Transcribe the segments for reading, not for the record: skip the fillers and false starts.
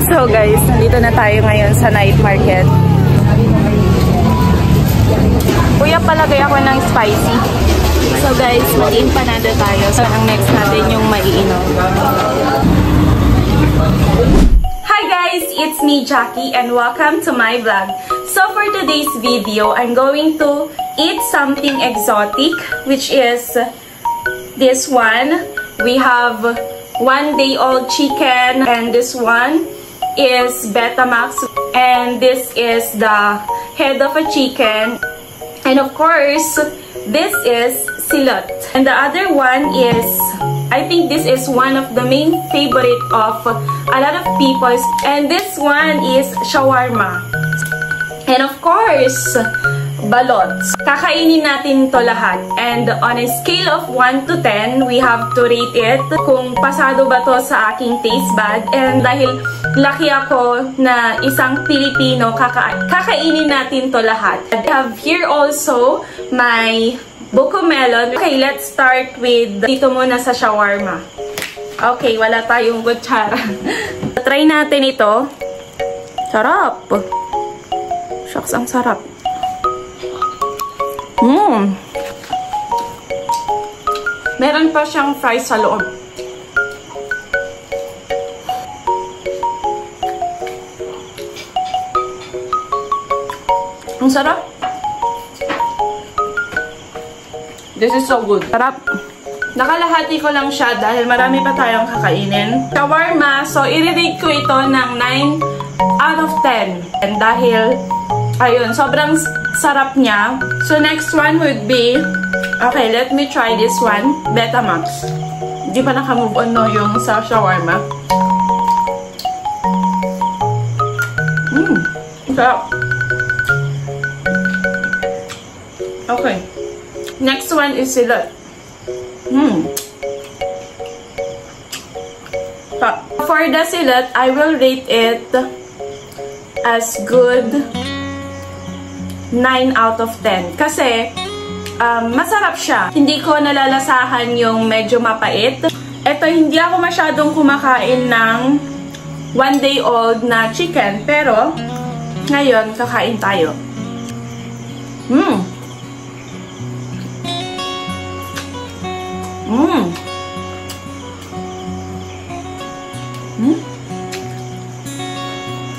So guys, nandito na tayo ngayon sa night market. Kuya, palagay ako ng spicy. So guys, mag-empanada tayo. So ang next natin yung maiinom. Hi guys, it's me Jackie and welcome to my vlog. So for today's video, I'm going to eat something exotic, which is this one. We have 1-day-old chicken, and this one is Betamax, and this is the head of a chicken, and of course this is silot, and the other one is, I think this is one of the main favorite of a lot of people, and this one is shawarma, and of course balots. Kakainin natin to lahat. And on a scale of 1 to 10, we have to rate it kung pasado ba to sa aking taste bud. And dahil laki ako na isang Pilipino, kakainin natin to lahat. I have here also my buko melon. Okay, let's start with dito muna sa shawarma. Okay, wala tayong kutsara. Try natin ito. Sarap. Shucks, ang sarap. Meron pa siyang fries sa loob. Ang sarap. This is so good. Sarap. Nakalahati ko lang siya dahil marami pa tayong kakainin. Shawarma, so i-rate ko ito ng 9 out of 10. And dahil, ayun, sobrang sarap niya. So next one would be, okay, let me try this one, Betamax. Hindi pa naka-move on no yung sa shawarma. Sarap. Okay. Next one is silot. For the silot, I will rate it as good 9 out of 10. Kasi, masarap siya. Hindi ko nalalasahan yung medyo mapait. Ito, hindi ako masyadong kumakain ng 1-day-old na chicken. Pero, ngayon, kakain tayo.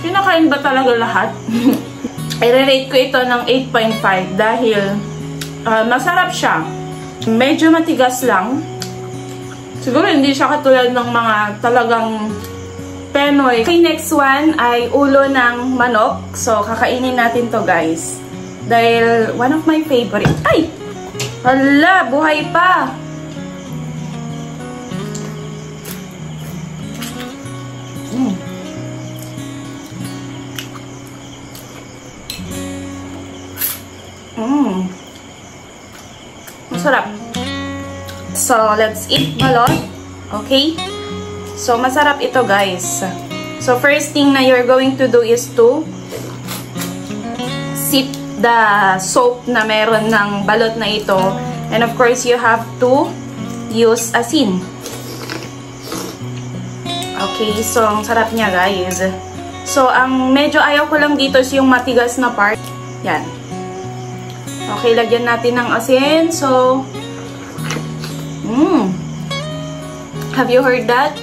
Kinakain ba talaga lahat? I-rate ko ito ng 8.5 dahil masarap siya. Medyo matigas lang. Siguro hindi siya katulad ng mga talagang Penoy. Okay, next one ay ulo ng manok. So, kakainin natin to guys. Dahil one of my favorite. Ay! Hala! Buhay pa! Masarap. So, let's eat balot. Okay? So, masarap ito, guys. So, first thing na you're going to do is to sip the soap na meron ng balot na ito. And of course, you have to use asin. Okay? So, ang sarap niya, guys. So, ang medyo ayaw ko lang dito is yung matigas na part. Yan. Okay, lagyan natin ng asin. So, have you heard that?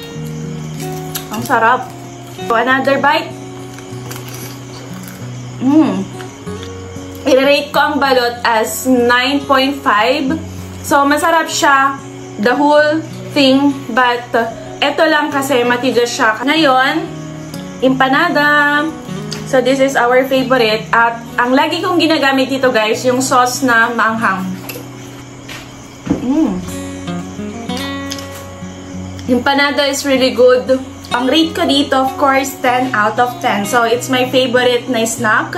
Ang sarap. So, another bite. I-rate ko ang balot as 9.5. So, masarap siya, the whole thing, but eto lang kasi matigas siya. Ngayon, empanada. So, this is our favorite. At ang lagi kong ginagamit dito, guys, yung sauce na maanghang. Empanada is really good. Ang rate ko dito, of course, 10 out of 10. So, it's my favorite na snack.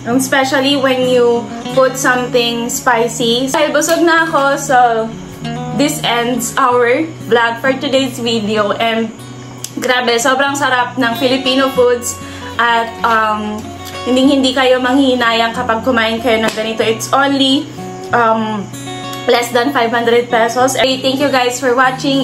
Especially when you put something spicy. So, busog na ako. So, this ends our vlog for today's video. And, grabe, sobrang sarap ng Filipino foods. At, hindi kayo manghihinayang kapag kumain kayo ng ganito. It's only less than 500 pesos. Thank you guys for watching.